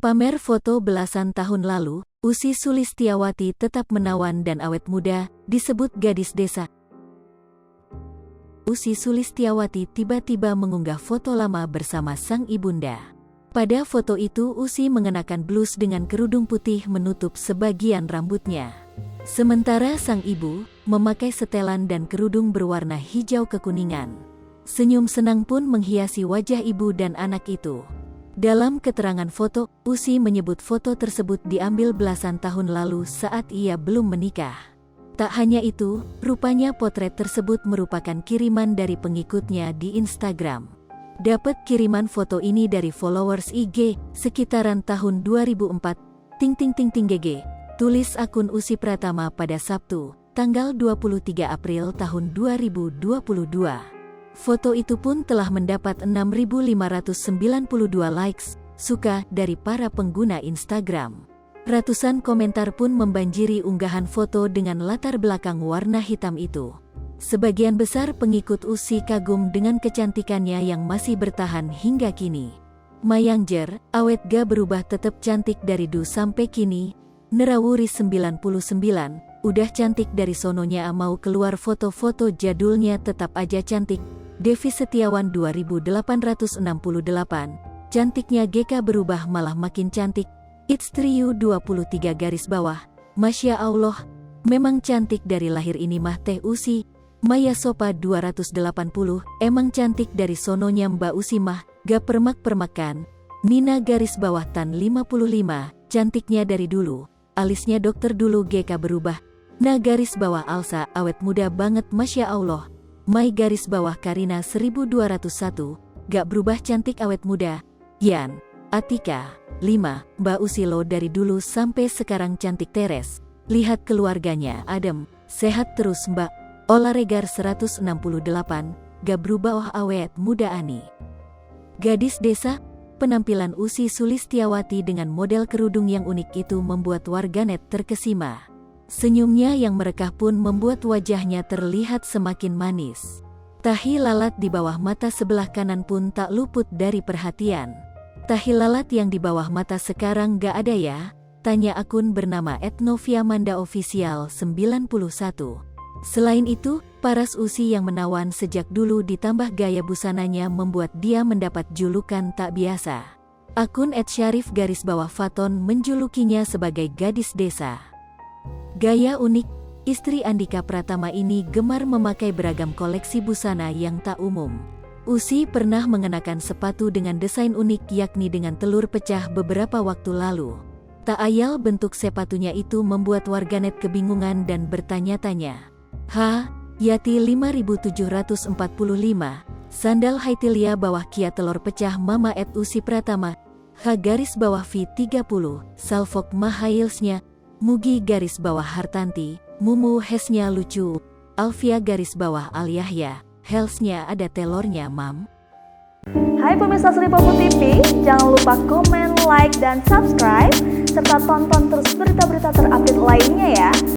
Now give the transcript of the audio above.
Pamer foto belasan tahun lalu, Ussy Sulistiawati tetap menawan dan awet muda, disebut gadis desa. Ussy Sulistiawati tiba-tiba mengunggah foto lama bersama sang ibunda. Pada foto itu Ussy mengenakan blus dengan kerudung putih menutup sebagian rambutnya. Sementara sang ibu memakai setelan dan kerudung berwarna hijau kekuningan. Senyum senang pun menghiasi wajah ibu dan anak itu. Dalam keterangan foto, Ussy menyebut foto tersebut diambil belasan tahun lalu saat ia belum menikah. Tak hanya itu, rupanya potret tersebut merupakan kiriman dari pengikutnya di Instagram. Dapat kiriman foto ini dari followers IG sekitaran tahun 2004. GG, tulis akun Ussy Pratama pada Sabtu, tanggal 23 April tahun 2022. Foto itu pun telah mendapat 6.592 likes, suka dari para pengguna Instagram. Ratusan komentar pun membanjiri unggahan foto dengan latar belakang warna hitam itu. Sebagian besar pengikut Ussy kagum dengan kecantikannya yang masih bertahan hingga kini. Mayangjer, awet ga berubah tetap cantik dari dulu sampai kini. Nerawuri 99, udah cantik dari sononya mau keluar foto-foto jadulnya tetap aja cantik. Devi Setiawan 2868, cantiknya GK berubah malah makin cantik. It's Triyu 23 garis bawah, Masya Allah, memang cantik dari lahir ini mah teh Ussy. Maya Sopa 280, emang cantik dari sononya Mbak Ussy mah, gak permak-permakan. Nina garis bawah Tan 55, cantiknya dari dulu, alisnya dokter dulu GK berubah. Nah garis bawah Alsa, awet muda banget Masya Allah. Mai garis bawah Karina 1201, gak berubah cantik awet muda. Yan, Atika, 5, Mbak Ussy lo dari dulu sampai sekarang cantik teres. Lihat keluarganya, adem, sehat terus Mbak. Olaregar 168, gak berubah awet muda ani. Gadis desa, penampilan Ussy Sulistiawati dengan model kerudung yang unik itu membuat warganet terkesima. Senyumnya yang merekah pun membuat wajahnya terlihat semakin manis. Tahi lalat di bawah mata sebelah kanan pun tak luput dari perhatian. Tahi lalat yang di bawah mata sekarang gak ada ya? Tanya akun bernama @noviamanda_official 91. Selain itu, paras Ussy yang menawan sejak dulu ditambah gaya busananya membuat dia mendapat julukan tak biasa. Akun @syarif_faton menjulukinya sebagai gadis desa. Gaya unik, istri Andika Pratama ini gemar memakai beragam koleksi busana yang tak umum. Ussy pernah mengenakan sepatu dengan desain unik yakni dengan telur pecah beberapa waktu lalu. Tak ayal bentuk sepatunya itu membuat warganet kebingungan dan bertanya-tanya. Yati 5745, sandal Haitilia bawah Kia telur pecah Mama @Ussy Pratama, garis bawah V30, Salfok Mahailsnya, Mugi garis bawah Hartanti, Mumu Hesnya lucu, Alfia garis bawah Al-Yahya, Helsnya ada telurnya mam. Hai pemirsa Sri Popo TV, jangan lupa komen, like, dan subscribe, serta tonton terus berita-berita terupdate lainnya ya.